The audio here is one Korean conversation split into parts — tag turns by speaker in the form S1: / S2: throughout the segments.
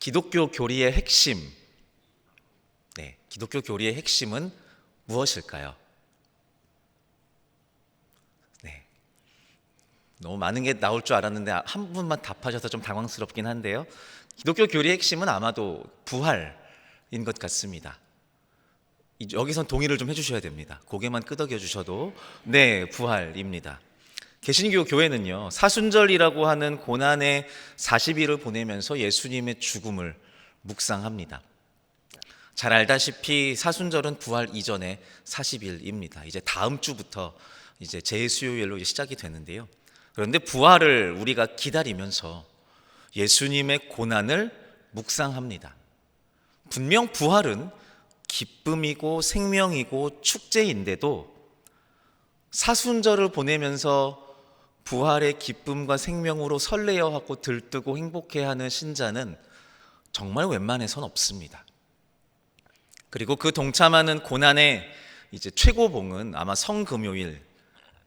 S1: 기독교 교리의 핵심, 기독교 교리의 핵심은 무엇일까요? 너무 많은 게 나올 줄 알았는데 한 분만 답하셔서 좀 당황스럽긴 한데요. 기독교 교리의 핵심은 아마도 부활인 것 같습니다. 여기선 동의를 좀 해주셔야 됩니다. 고개만 끄덕여 주셔도 부활입니다. 개신교 교회는요, 사순절이라고 하는 고난의 40일을 보내면서 예수님의 죽음을 묵상합니다. 잘 알다시피 사순절은 부활 이전의 40일입니다. 이제 다음 주부터 이제 재수요일로 시작이 되는데요. 그런데 부활을 우리가 기다리면서 예수님의 고난을 묵상합니다. 분명 부활은 기쁨이고 생명이고 축제인데도 사순절을 보내면서 부활의 기쁨과 생명으로 설레어하고 들뜨고 행복해하는 신자는 정말 웬만해선 없습니다. 그리고 그 동참하는 고난의 이제 최고봉은 아마 성금요일,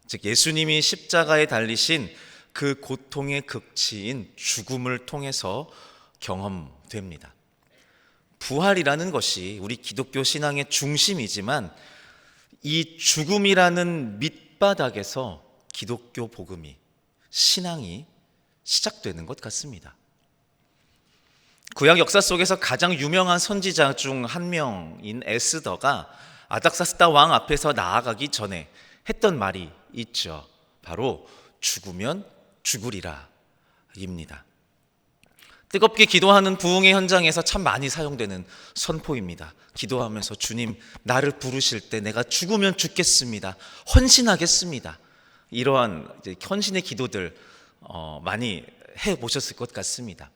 S1: 즉 예수님이 십자가에 달리신 그 고통의 극치인 죽음을 통해서 경험됩니다. 부활이라는 것이 우리 기독교 신앙의 중심이지만 이 죽음이라는 밑바닥에서 기독교 복음이, 신앙이 시작되는 것 같습니다. 구약 역사 속에서 가장 유명한 선지자 중 한 명인 에스더가 아닥사스다 왕 앞에서 나아가기 전에 했던 말이 있죠. 바로 죽으면 죽으리라 입니다. 뜨겁게 기도하는 부흥의 현장에서 참 많이 사용되는 선포입니다. 기도하면서 주님, 나를 부르실 때 내가 죽으면 죽겠습니다. 헌신하겠습니다. 이러한 이제 헌신의 기도들 많이 해보셨을 것 같습니다.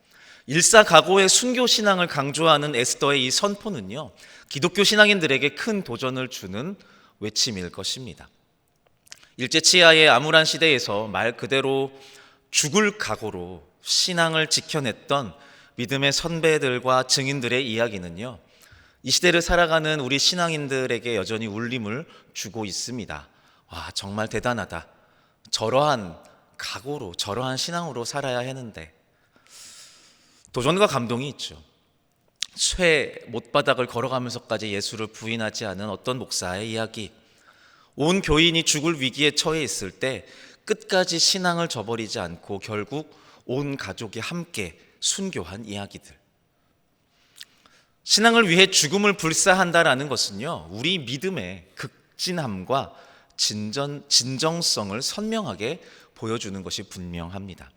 S1: 일사각오의 순교 신앙을 강조하는 에스더의 이 선포는요, 기독교 신앙인들에게 큰 도전을 주는 외침일 것입니다. 일제치하의 암울한 시대에서 말 그대로 죽을 각오로 신앙을 지켜냈던 믿음의 선배들과 증인들의 이야기는요, 이 시대를 살아가는 우리 신앙인들에게 여전히 울림을 주고 있습니다. 와, 정말 대단하다. 저러한 각오로, 저러한 신앙으로 살아야 하는데. 도전과 감동이 있죠. 쇠 못바닥을 걸어가면서까지 예수를 부인하지 않은 어떤 목사의 이야기, 온 교인이 죽을 위기에 처해 있을 때 끝까지 신앙을 저버리지 않고 결국 온 가족이 함께 순교한 이야기들. 신앙을 위해 죽음을 불사한다라는 것은요, 우리 믿음의 극진함과 진정성을 선명하게 보여주는 것이 분명합니다.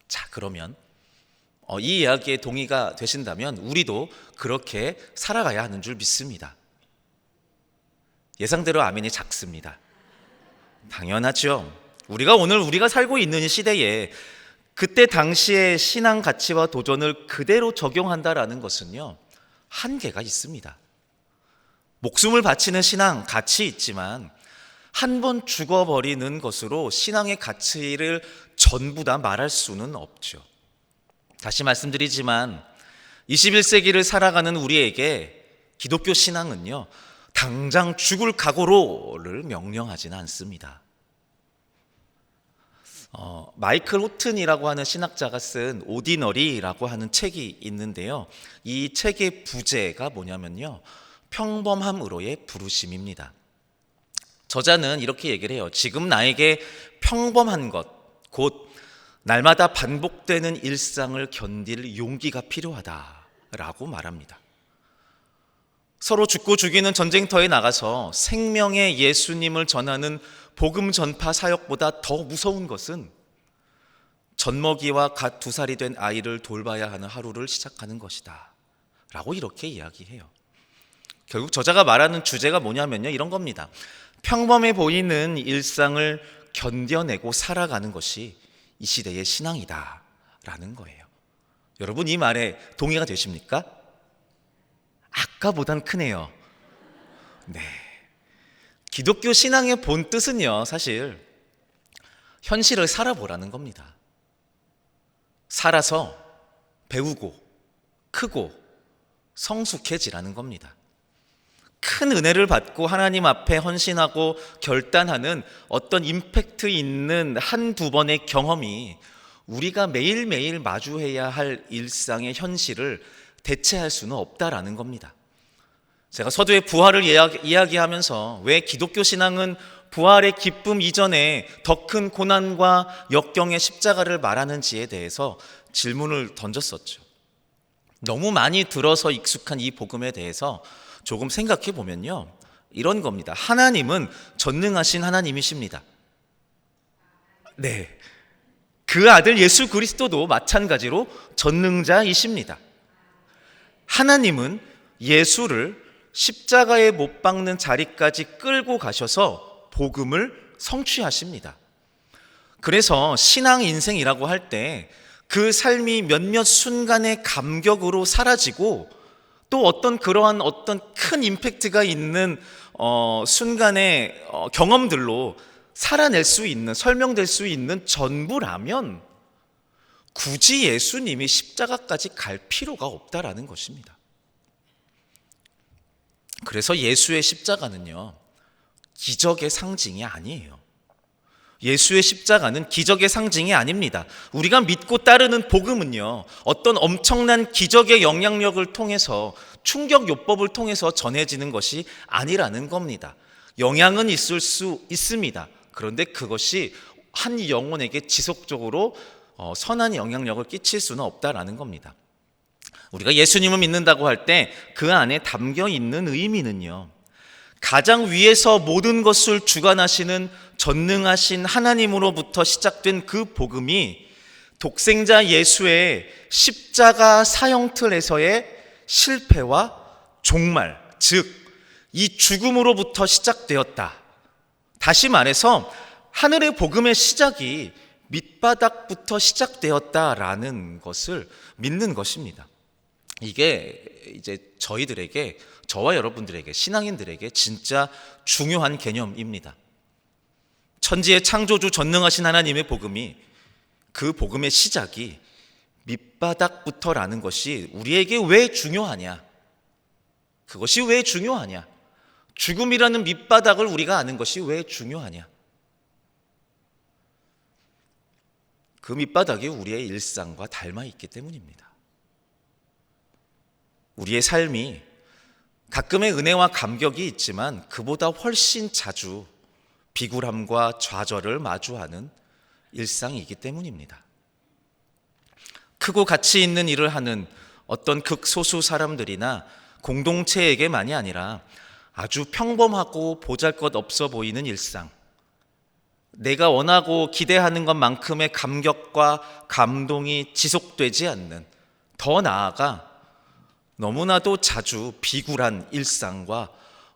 S1: 자, 그러면 이 이야기에 동의가 되신다면 우리도 그렇게 살아가야 하는 줄 믿습니다. 예상대로 아멘이 작습니다. 당연하죠. 우리가 살고 있는 시대에 그때 당시의 신앙 가치와 도전을 그대로 적용한다라는 것은요, 한계가 있습니다. 목숨을 바치는 신앙 가치 있지만 한 번 죽어버리는 것으로 신앙의 가치를 전부 다 말할 수는 없죠. 다시 말씀드리지만 21세기를 살아가는 우리에게 기독교 신앙은요, 당장 죽을 각오로를 명령하지는 않습니다. 마이클 호튼이라고 하는 신학자가 쓴 오디너리라고 하는 책이 있는데요, 이 책의 부제가 뭐냐면요, 평범함으로의 부르심입니다. 저자는 이렇게 얘기를 해요. 지금 나에게 평범한 것, 곧 날마다 반복되는 일상을 견딜 용기가 필요하다라고 말합니다. 서로 죽고 죽이는 전쟁터에 나가서 생명의 예수님을 전하는 복음 전파 사역보다 더 무서운 것은 젖먹이와 갓 2살이 된 아이를 돌봐야 하는 하루를 시작하는 것이다 라고 이렇게 이야기해요. 결국 저자가 말하는 주제가 뭐냐면요, 이런 겁니다. 평범해 보이는 일상을 견뎌내고 살아가는 것이 이 시대의 신앙이다 라는 거예요. 여러분, 이 말에 동의가 되십니까? 아까보단 크네요. 기독교 신앙의 본 뜻은요, 사실 현실을 살아보라는 겁니다. 살아서 배우고 크고 성숙해지라는 겁니다. 큰 은혜를 받고 하나님 앞에 헌신하고 결단하는 어떤 임팩트 있는 한두 번의 경험이 우리가 매일매일 마주해야 할 일상의 현실을 대체할 수는 없다라는 겁니다. 제가 서두에 부활을 이야기하면서 왜 기독교 신앙은 부활의 기쁨 이전에 더 큰 고난과 역경의 십자가를 말하는지에 대해서 질문을 던졌었죠. 너무 많이 들어서 익숙한 이 복음에 대해서 조금 생각해 보면요, 이런 겁니다. 하나님은 전능하신 하나님이십니다. 네, 그 아들 예수 그리스도도 마찬가지로 전능자이십니다. 하나님은 예수를 십자가에 못 박는 자리까지 끌고 가셔서 복음을 성취하십니다. 그래서 신앙 인생이라고 할 때 그 삶이 몇몇 순간의 감격으로 사라지고 또 그러한 큰 임팩트가 있는 순간의 경험들로 살아낼 수 있는, 설명될 수 있는 전부라면 굳이 예수님이 십자가까지 갈 필요가 없다라는 것입니다. 그래서 예수의 십자가는요, 기적의 상징이 아니에요. 예수의 십자가는 기적의 상징이 아닙니다. 우리가 믿고 따르는 복음은요, 어떤 엄청난 기적의 영향력을 통해서, 충격요법을 통해서 전해지는 것이 아니라는 겁니다. 영향은 있을 수 있습니다. 그런데 그것이 한 영혼에게 지속적으로 선한 영향력을 끼칠 수는 없다라는 겁니다. 우리가 예수님을 믿는다고 할 때 그 안에 담겨 있는 의미는요, 가장 위에서 모든 것을 주관하시는 전능하신 하나님으로부터 시작된 그 복음이 독생자 예수의 십자가 사형틀에서의 실패와 종말, 즉 이 죽음으로부터 시작되었다. 다시 말해서 하늘의 복음의 시작이 밑바닥부터 시작되었다라는 것을 믿는 것입니다. 이게 이제 저와 여러분들에게, 신앙인들에게 진짜 중요한 개념입니다. 천지의 창조주 전능하신 하나님의 복음이, 그 복음의 시작이 밑바닥부터라는 것이 우리에게 왜 중요하냐? 그것이 왜 중요하냐? 죽음이라는 밑바닥을 우리가 아는 것이 왜 중요하냐? 그 밑바닥이 우리의 일상과 닮아 있기 때문입니다. 우리의 삶이 가끔의 은혜와 감격이 있지만 그보다 훨씬 자주 비굴함과 좌절을 마주하는 일상이기 때문입니다. 크고 가치 있는 일을 하는 어떤 극소수 사람들이나 공동체에게만이 아니라 아주 평범하고 보잘것없어 보이는 일상, 내가 원하고 기대하는 것만큼의 감격과 감동이 지속되지 않는, 더 나아가 너무나도 자주 비굴한 일상과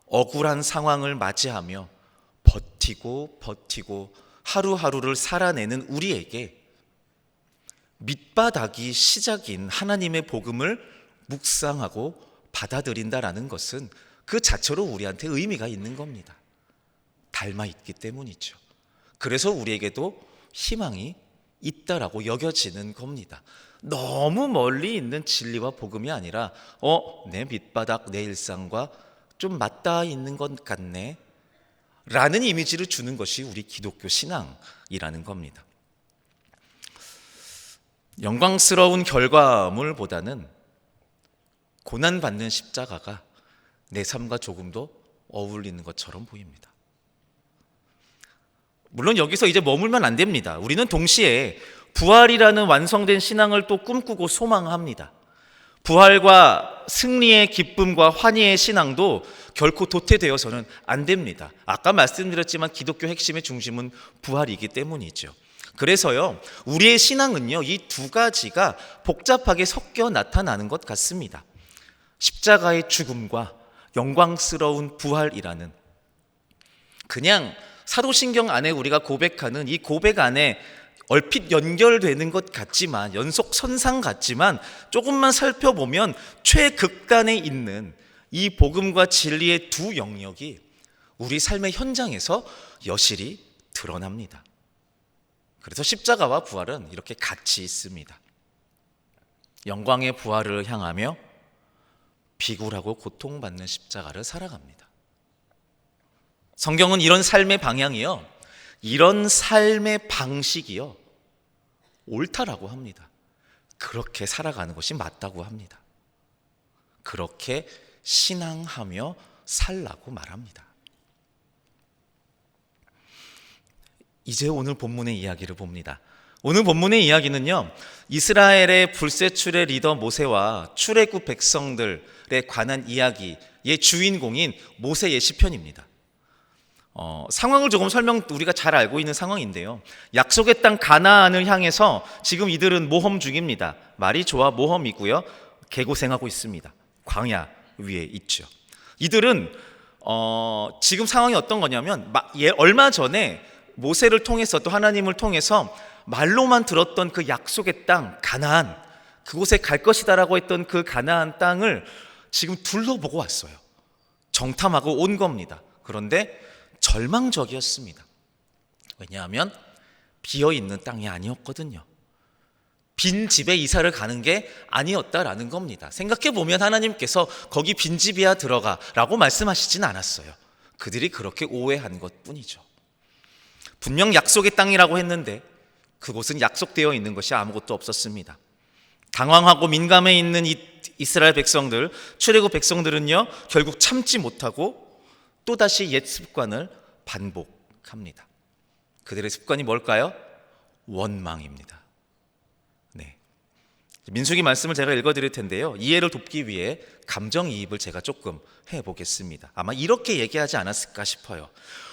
S1: 억울한 상황을 맞이하며 버티고 하루하루를 살아내는 우리에게 밑바닥이 시작인 하나님의 복음을 묵상하고 받아들인다라는 것은 그 자체로 우리한테 의미가 있는 겁니다. 닮아 있기 때문이죠. 그래서 우리에게도 희망이 있다라고 여겨지는 겁니다. 너무 멀리 있는 진리와 복음이 아니라 내 밑바닥, 내 일상과 좀 맞닿아 있는 것 같네 라는 이미지를 주는 것이 우리 기독교 신앙이라는 겁니다. 영광스러운 결과물보다는 고난받는 십자가가 내 삶과 조금 더 어울리는 것처럼 보입니다. 물론 여기서 이제 머물면 안 됩니다. 우리는 동시에 부활이라는 완성된 신앙을 또 꿈꾸고 소망합니다. 부활과 승리의 기쁨과 환희의 신앙도 결코 도태되어서는 안 됩니다. 아까 말씀드렸지만 기독교 핵심의 중심은 부활이기 때문이죠. 그래서요, 우리의 신앙은요, 이 두 가지가 복잡하게 섞여 나타나는 것 같습니다. 십자가의 죽음과 영광스러운 부활이라는, 그냥 사도신경 안에 우리가 고백하는 이 고백 안에 얼핏 연결되는 것 같지만, 연속선상 같지만 조금만 살펴보면 최극단에 있는 이 복음과 진리의 두 영역이 우리 삶의 현장에서 여실히 드러납니다. 그래서 십자가와 부활은 이렇게 같이 있습니다. 영광의 부활을 향하며 비굴하고 고통받는 십자가를 살아갑니다. 성경은 이런 삶의 방향이요, 이런 삶의 방식이요, 옳다라고 합니다. 그렇게 살아가는 것이 맞다고 합니다. 그렇게 신앙하며 살라고 말합니다. 이제 오늘 본문의 이야기를 봅니다. 오늘 본문의 이야기는요, 이스라엘의 불세출의 리더 모세와 출애굽 백성들에 관한 이야기의 주인공인 모세의 시편입니다. 상황을 조금 우리가 잘 알고 있는 상황인데요, 약속의 땅 가나안을 향해서 지금 이들은 모험 중입니다. 말이 좋아 모험이고요, 개고생하고 있습니다. 광야 위에 있죠. 이들은 지금 상황이 어떤 거냐면, 얼마 전에 모세를 통해서, 또 하나님을 통해서 말로만 들었던 그 약속의 땅 가나안, 그곳에 갈 것이다라고 했던 그 가나안 땅을 지금 둘러보고 왔어요. 정탐하고 온 겁니다. 그런데 절망적이었습니다. 왜냐하면 비어있는 땅이 아니었거든요. 빈 집에 이사를 가는 게 아니었다라는 겁니다. 생각해보면 하나님께서 거기 빈 집이야 들어가 라고 말씀하시진 않았어요. 그들이 그렇게 오해한 것뿐이죠. 분명 약속의 땅이라고 했는데 그곳은 약속되어 있는 것이 아무것도 없었습니다. 당황하고 민감해 있는 이스라엘 백성들, 출애굽 백성들은요, 결국 참지 못하고 또다시 옛 습관을 반복합니다. 그들의 습관이 뭘까요? 원망입니다. 네. 민수기 말씀을 제가 읽어드릴 텐데요, 이해를 돕기 위해 감정이입을 제가 조금 해보겠습니다. 아마 이렇게 얘기하지 않았을까 싶어요.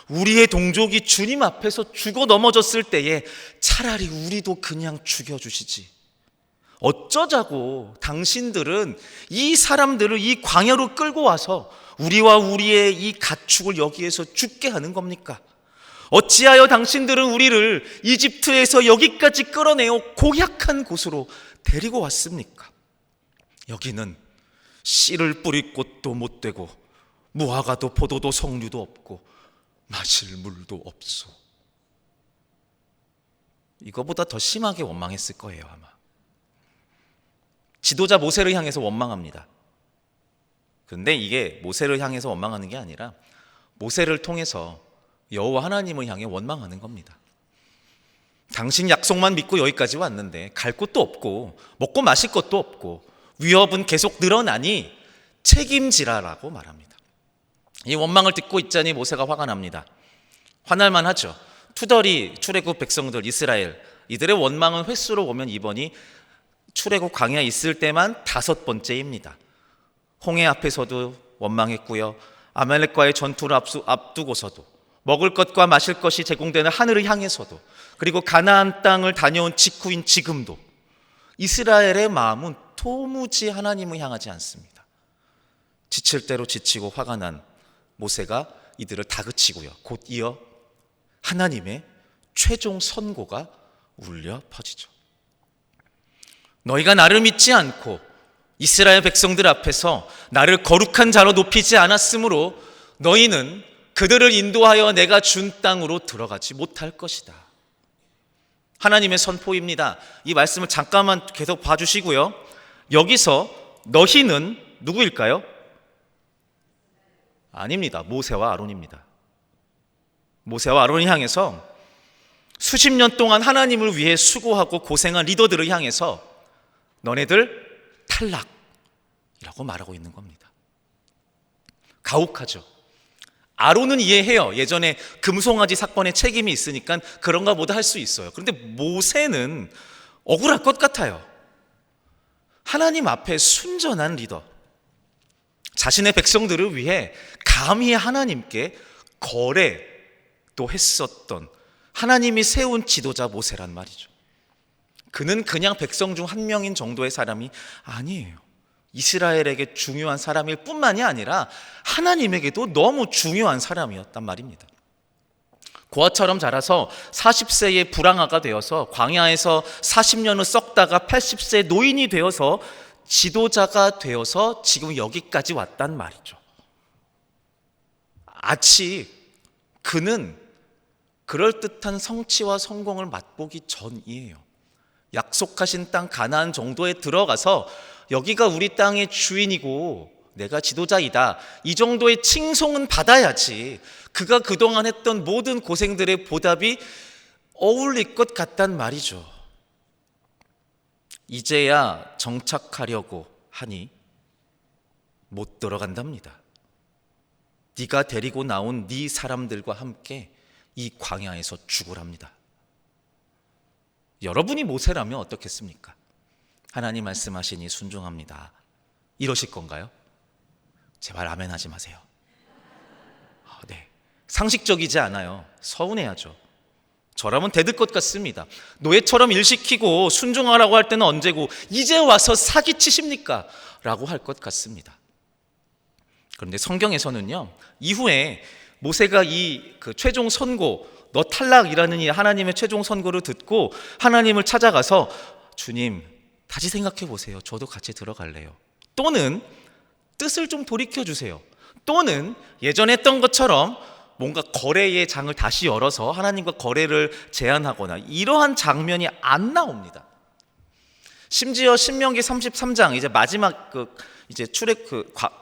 S1: 우리의 동족이 주님 앞에서 죽어 넘어졌을 때에 차라리 우리도 그냥 죽여주시지. 어쩌자고 당신들은 이 사람들을 이 광야로 끌고 와서 우리와 우리의 이 가축을 여기에서 죽게 하는 겁니까? 어찌하여 당신들은 우리를 이집트에서 여기까지 끌어내어 고약한 곳으로 데리고 왔습니까? 여기는 씨를 뿌릴 곳도 못 되고 무화과도 포도도 석류도 없고 마실 물도 없소. 이거보다 더 심하게 원망했을 거예요, 아마. 지도자 모세를 향해서 원망합니다. 그런데 이게 모세를 향해서 원망하는 게 아니라 모세를 통해서 여호와 하나님을 향해 원망하는 겁니다. 당신 약속만 믿고 여기까지 왔는데 갈 곳도 없고 먹고 마실 것도 없고 위협은 계속 늘어나니 책임지라라고 말합니다. 이 원망을 듣고 있자니 모세가 화가 납니다. 화날만 하죠. 투덜이 출애굽 백성들 이스라엘, 이들의 원망은 횟수로 보면 이번이 출애굽 광야에 있을 때만 5번째입니다. 홍해 앞에서도 원망했고요, 아말렉과의 전투를 앞두고서도, 먹을 것과 마실 것이 제공되는 하늘을 향해서도, 그리고 가나안 땅을 다녀온 직후인 지금도 이스라엘의 마음은 도무지 하나님을 향하지 않습니다. 지칠 대로 지치고 화가 난 모세가 이들을 다그치고요, 곧 이어 하나님의 최종 선고가 울려 퍼지죠. 너희가 나를 믿지 않고 이스라엘 백성들 앞에서 나를 거룩한 자로 높이지 않았으므로 너희는 그들을 인도하여 내가 준 땅으로 들어가지 못할 것이다. 하나님의 선포입니다. 이 말씀을 잠깐만 계속 봐주시고요, 여기서 너희는 누구일까요? 아닙니다. 모세와 아론입니다. 모세와 아론을 향해서 수십 년 동안 하나님을 위해 수고하고 고생한 리더들을 향해서 너네들 탈락이라고 말하고 있는 겁니다. 가혹하죠. 아론은 이해해요. 예전에 금송아지 사건에 책임이 있으니까 그런가 보다 할 수 있어요. 그런데 모세는 억울할 것 같아요. 하나님 앞에 순전한 리더, 자신의 백성들을 위해 감히 하나님께 거래도 했었던 하나님이 세운 지도자 모세란 말이죠. 그는 그냥 백성 중 한 명인 정도의 사람이 아니에요. 이스라엘에게 중요한 사람일 뿐만이 아니라 하나님에게도 너무 중요한 사람이었단 말입니다. 고아처럼 자라서 40세에 불황아가 되어서 광야에서 40년을 썩다가 80세 노인이 되어서 지도자가 되어서 지금 여기까지 왔단 말이죠. 아직 그는 그럴듯한 성취와 성공을 맛보기 전이에요. 약속하신 땅 가나안 정도에 들어가서 여기가 우리 땅의 주인이고 내가 지도자이다, 이 정도의 칭송은 받아야지 그가 그동안 했던 모든 고생들의 보답이 어울릴 것 같단 말이죠. 이제야 정착하려고 하니 못 들어간답니다. 네가 데리고 나온 네 사람들과 함께 이 광야에서 죽으랍니다. 여러분이 모세라면 어떻겠습니까? 하나님 말씀하시니 순종합니다. 이러실 건가요? 제발 아멘 하지 마세요. 네. 상식적이지 않아요. 서운해야죠. 저라면 대들 것 같습니다. 노예처럼 일 시키고 순종하라고 할 때는 언제고 이제 와서 사기치십니까? 라고 할 것 같습니다. 그런데 성경에서는요, 이후에 모세가 그 최종 선고, 너 탈락이라는 이 하나님의 최종 선고를 듣고 하나님을 찾아가서 주님, 다시 생각해 보세요. 저도 같이 들어갈래요. 또는 뜻을 좀 돌이켜 주세요. 또는 예전에 했던 것처럼 뭔가 거래의 장을 다시 열어서 하나님과 거래를 제안하거나 이러한 장면이 안 나옵니다. 심지어 신명기 33장 이제 마지막 이제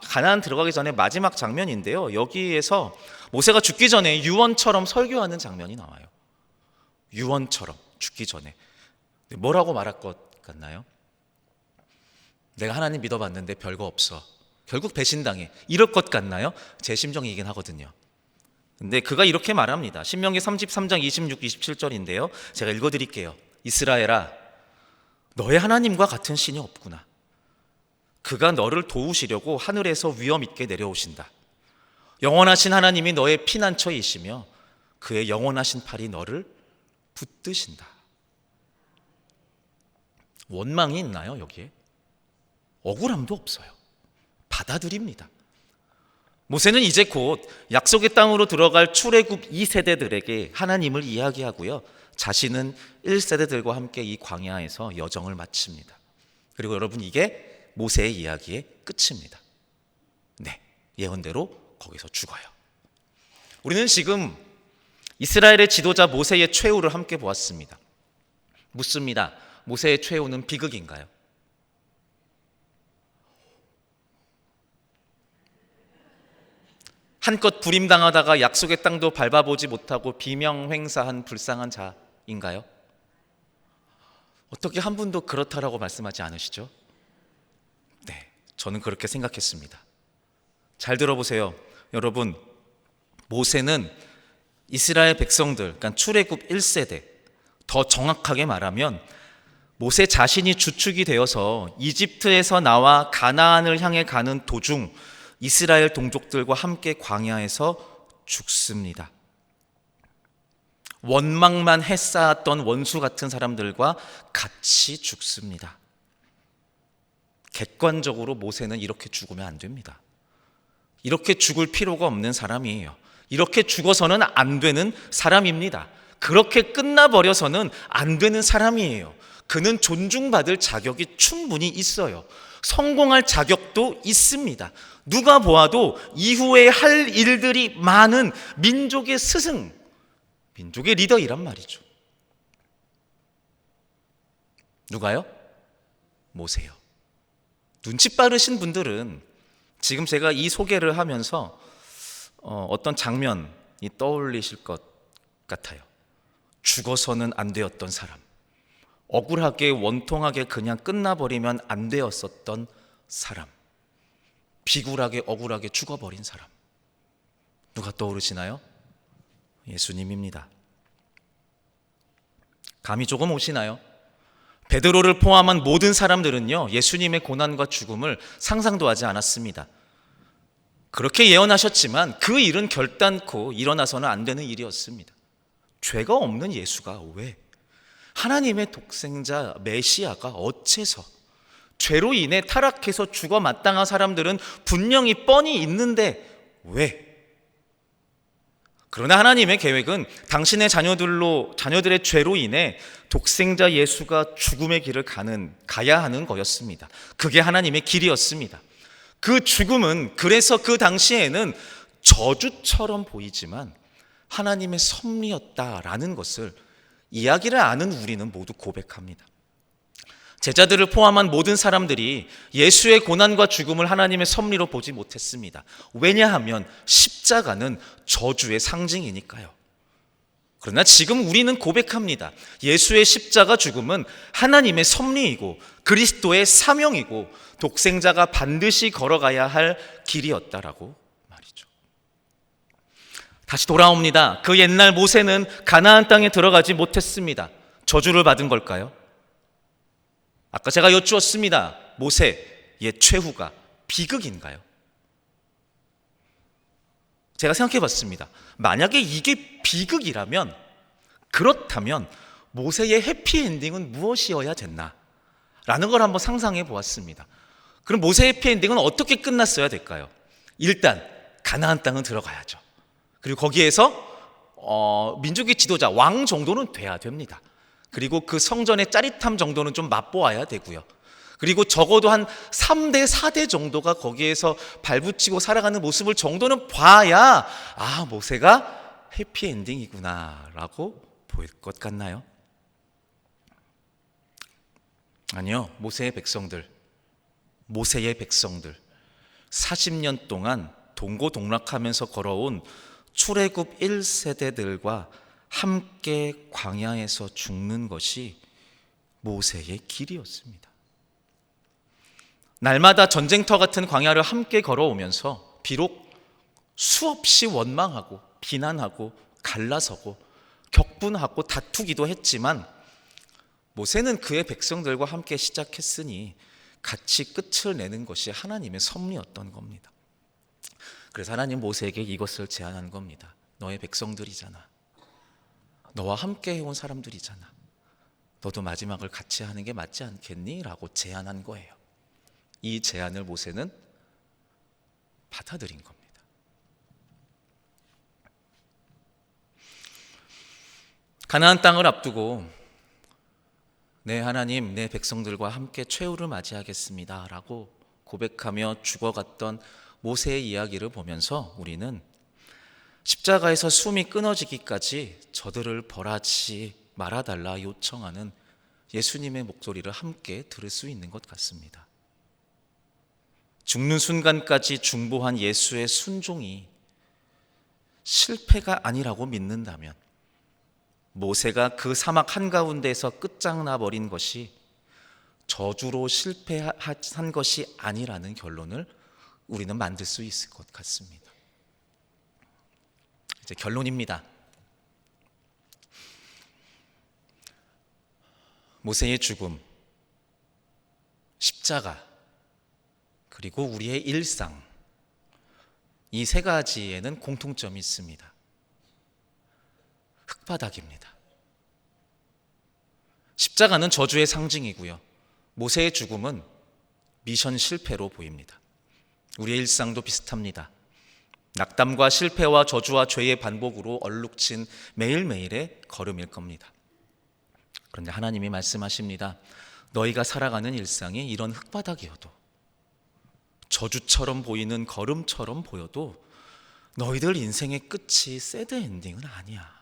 S1: 가나안 들어가기 전에 마지막 장면인데요. 여기에서 모세가 죽기 전에 유언처럼 설교하는 장면이 나와요. 유언처럼 죽기 전에 뭐라고 말할 것 같나요? 내가 하나님 믿어봤는데 별거 없어. 결국 배신당해. 이럴 것 같나요? 제 심정이긴 하거든요. 근데 그가 이렇게 말합니다. 신명기 33장 26, 27절인데요. 제가 읽어드릴게요. 이스라엘아, 너의 하나님과 같은 신이 없구나. 그가 너를 도우시려고 하늘에서 위엄 있게 내려오신다. 영원하신 하나님이 너의 피난처이시며 그의 영원하신 팔이 너를 붙드신다. 원망이 있나요, 여기에? 억울함도 없어요. 받아들입니다. 모세는 이제 곧 약속의 땅으로 들어갈 출애굽 2세대들에게 하나님을 이야기하고요, 자신은 1세대들과 함께 이 광야에서 여정을 마칩니다. 그리고 여러분, 이게 모세의 이야기의 끝입니다. 네, 예언대로 거기서 죽어요. 우리는 지금 이스라엘의 지도자 모세의 최후를 함께 보았습니다. 묻습니다. 모세의 최후는 비극인가요? 한껏 부림당하다가 약속의 땅도 밟아보지 못하고 비명횡사한 불쌍한 자인가요? 어떻게 한 분도 그렇다라고 말씀하지 않으시죠? 네, 저는 그렇게 생각했습니다. 잘 들어보세요. 여러분, 모세는 이스라엘 백성들, 그러니까 출애굽 1세대, 더 정확하게 말하면 모세 자신이 주축이 되어서 이집트에서 나와 가나안을 향해 가는 도중 이스라엘 동족들과 함께 광야에서 죽습니다. 원망만 했쌓았던 원수 같은 사람들과 같이 죽습니다. 객관적으로 모세는 이렇게 죽으면 안 됩니다. 이렇게 죽을 필요가 없는 사람이에요. 이렇게 죽어서는 안 되는 사람입니다. 그렇게 끝나버려서는 안 되는 사람이에요. 그는 존중받을 자격이 충분히 있어요. 성공할 자격도 있습니다. 누가 보아도 이후에 할 일들이 많은 민족의 스승, 민족의 리더이란 말이죠. 누가요? 모세요. 눈치 빠르신 분들은 지금 제가 이 소개를 하면서 어떤 장면이 떠올리실 것 같아요. 죽어서는 안 되었던 사람, 억울하게 원통하게 그냥 끝나버리면 안 되었었던 사람, 비굴하게 억울하게 죽어버린 사람. 누가 떠오르시나요? 예수님입니다. 감이 조금 오시나요? 베드로를 포함한 모든 사람들은요, 예수님의 고난과 죽음을 상상도 하지 않았습니다. 그렇게 예언하셨지만 그 일은 결단코 일어나서는 안 되는 일이었습니다. 죄가 없는 예수가 왜? 하나님의 독생자 메시아가 어째서? 죄로 인해 타락해서 죽어 마땅한 사람들은 분명히 뻔히 있는데 왜? 그러나 하나님의 계획은 당신의 자녀들의 죄로 인해 독생자 예수가 죽음의 길을 가야 하는 거였습니다. 그게 하나님의 길이었습니다. 그 죽음은 그래서 그 당시에는 저주처럼 보이지만 하나님의 섭리였다라는 것을 이야기를 아는 우리는 모두 고백합니다. 제자들을 포함한 모든 사람들이 예수의 고난과 죽음을 하나님의 섭리로 보지 못했습니다. 왜냐하면 십자가는 저주의 상징이니까요. 그러나 지금 우리는 고백합니다. 예수의 십자가 죽음은 하나님의 섭리이고 그리스도의 사명이고 독생자가 반드시 걸어가야 할 길이었다라고 말이죠. 다시 돌아옵니다. 그 옛날 모세는 가나안 땅에 들어가지 못했습니다. 저주를 받은 걸까요? 아까 제가 여쭈었습니다. 모세, 옛 최후가 비극인가요? 제가 생각해 봤습니다. 만약에 이게 비극이라면, 그렇다면 모세의 해피엔딩은 무엇이어야 됐나? 라는 걸 한번 상상해 보았습니다. 그럼 모세의 해피엔딩은 어떻게 끝났어야 될까요? 일단 가나안 땅은 들어가야죠. 그리고 거기에서 민족의 지도자, 왕 정도는 돼야 됩니다. 그리고 그 성전의 짜릿함 정도는 좀 맛보아야 되고요. 그리고 적어도 한 3대, 4대 정도가 거기에서 발붙이고 살아가는 모습을 정도는 봐야 모세가 해피엔딩이구나 라고 보일 것 같나요? 아니요. 모세의 백성들 40년 동안 동고동락하면서 걸어온 출애굽 1세대들과 함께 광야에서 죽는 것이 모세의 길이었습니다. 날마다 전쟁터 같은 광야를 함께 걸어오면서 비록 수없이 원망하고 비난하고 갈라서고 격분하고 다투기도 했지만 모세는 그의 백성들과 함께 시작했으니 같이 끝을 내는 것이 하나님의 섭리였던 겁니다. 그래서 하나님 모세에게 이것을 제안한 겁니다. 너의 백성들이잖아. 너와 함께 해온 사람들이잖아. 너도 마지막을 같이 하는 게 맞지 않겠니? 라고 제안한 거예요. 이 제안을 모세는 받아들인 겁니다. 가나안 땅을 앞두고 네 하나님, 내 백성들과 함께 최후를 맞이하겠습니다 라고 고백하며 죽어갔던 모세의 이야기를 보면서 우리는 십자가에서 숨이 끊어지기까지 저들을 벌하지 말아달라 요청하는 예수님의 목소리를 함께 들을 수 있는 것 같습니다. 죽는 순간까지 중보한 예수의 순종이 실패가 아니라고 믿는다면 모세가 그 사막 한가운데에서 끝장나 버린 것이 저주로 실패한 것이 아니라는 결론을 우리는 만들 수 있을 것 같습니다. 이제 결론입니다. 모세의 죽음, 십자가, 그리고 우리의 일상, 이 세 가지에는 공통점이 있습니다. 흙바닥입니다. 십자가는 저주의 상징이고요. 모세의 죽음은 미션 실패로 보입니다. 우리의 일상도 비슷합니다. 낙담과 실패와 저주와 죄의 반복으로 얼룩진 매일매일의 걸음일 겁니다. 그런데 하나님이 말씀하십니다. 너희가 살아가는 일상이 이런 흙바닥이어도, 저주처럼 보이는 걸음처럼 보여도 너희들 인생의 끝이 새드 엔딩은 아니야.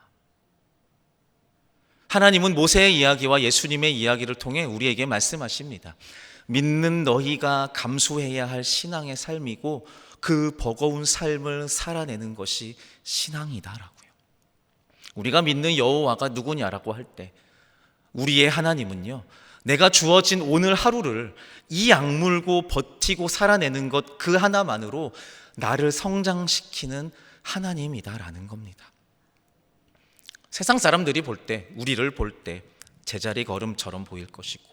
S1: 하나님은 모세의 이야기와 예수님의 이야기를 통해 우리에게 말씀하십니다. 믿는 너희가 감수해야 할 신앙의 삶이고 그 버거운 삶을 살아내는 것이 신앙이다라고요. 우리가 믿는 여호와가 누구냐라고 할 때 우리의 하나님은요, 내가 주어진 오늘 하루를 이 악물고 버티고 살아내는 것 그 하나만으로 나를 성장시키는 하나님이다라는 겁니다. 세상 사람들이 볼 때, 우리를 볼 때 제자리 걸음처럼 보일 것이고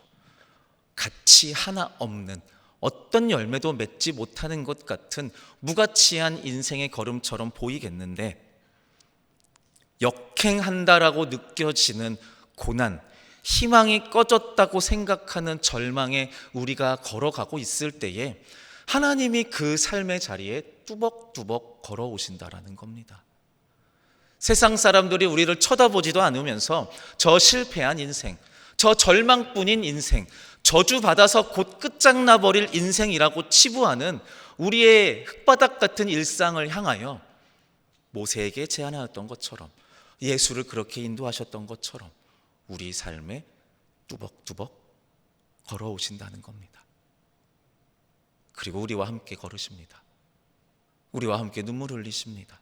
S1: 가치 하나 없는, 어떤 열매도 맺지 못하는 것 같은 무가치한 인생의 걸음처럼 보이겠는데, 역행한다라고 느껴지는 고난, 희망이 꺼졌다고 생각하는 절망에 우리가 걸어가고 있을 때에 하나님이 그 삶의 자리에 뚜벅뚜벅 걸어오신다라는 겁니다. 세상 사람들이 우리를 쳐다보지도 않으면서 저 실패한 인생, 저 절망뿐인 인생, 저주받아서 곧 끝장나버릴 인생이라고 치부하는 우리의 흙바닥 같은 일상을 향하여 모세에게 제안하였던 것처럼, 예수를 그렇게 인도하셨던 것처럼 우리 삶에 뚜벅뚜벅 걸어오신다는 겁니다. 그리고 우리와 함께 걸으십니다. 우리와 함께 눈물을 흘리십니다.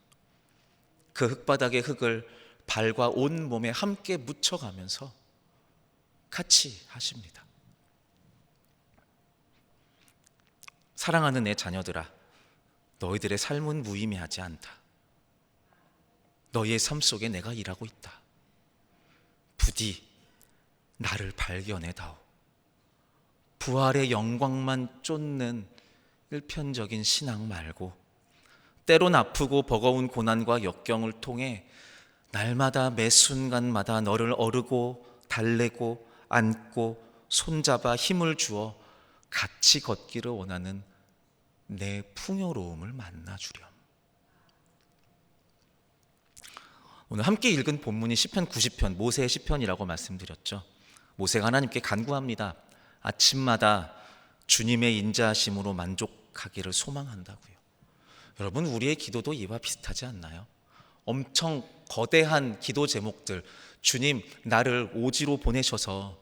S1: 그 흙바닥의 흙을 발과 온 몸에 함께 묻혀가면서 같이 하십니다. 사랑하는 내 자녀들아, 너희들의 삶은 무의미하지 않다. 너희의 삶 속에 내가 일하고 있다. 부디 나를 발견해다오. 부활의 영광만 쫓는 일편적인 신앙 말고 때론 아프고 버거운 고난과 역경을 통해 날마다 매 순간마다 너를 어르고 달래고 안고 손잡아 힘을 주어 같이 걷기를 원하는 내 풍요로움을 만나주렴. 오늘 함께 읽은 본문이 시편 90편, 모세의 시편이라고 말씀드렸죠. 모세가 하나님께 간구합니다. 아침마다 주님의 인자하심으로 만족하기를 소망한다고요. 여러분, 우리의 기도도 이와 비슷하지 않나요? 엄청 거대한 기도 제목들, 주님 나를 오지로 보내셔서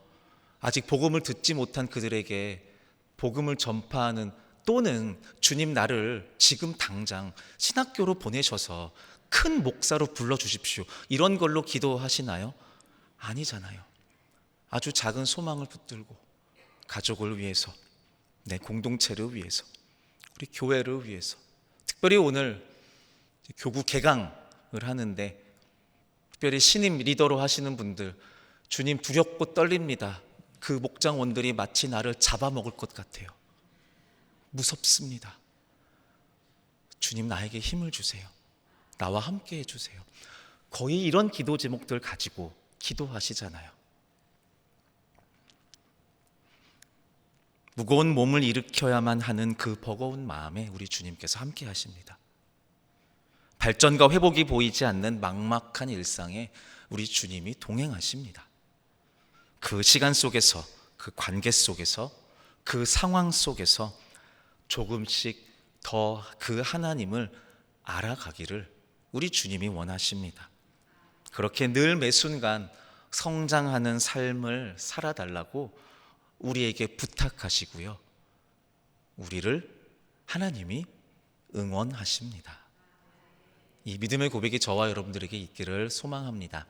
S1: 아직 복음을 듣지 못한 그들에게 복음을 전파하는, 또는 주님 나를 지금 당장 신학교로 보내셔서 큰 목사로 불러주십시오, 이런 걸로 기도하시나요? 아니잖아요. 아주 작은 소망을 붙들고 가족을 위해서, 내 공동체를 위해서, 우리 교회를 위해서, 특별히 오늘 교구 개강을 하는데 특별히 신임 리더로 하시는 분들, 주님 두렵고 떨립니다. 그 목장원들이 마치 나를 잡아먹을 것 같아요. 무섭습니다. 주님 나에게 힘을 주세요. 나와 함께 해주세요. 거의 이런 기도 제목들 가지고 기도하시잖아요. 무거운 몸을 일으켜야만 하는 그 버거운 마음에 우리 주님께서 함께 하십니다. 발전과 회복이 보이지 않는 막막한 일상에 우리 주님이 동행하십니다. 그 시간 속에서, 그 관계 속에서, 그 상황 속에서 조금씩 더 그 하나님을 알아가기를 우리 주님이 원하십니다. 그렇게 늘 매 순간 성장하는 삶을 살아달라고 우리에게 부탁하시고요, 우리를 하나님이 응원하십니다. 이 믿음의 고백이 저와 여러분들에게 있기를 소망합니다.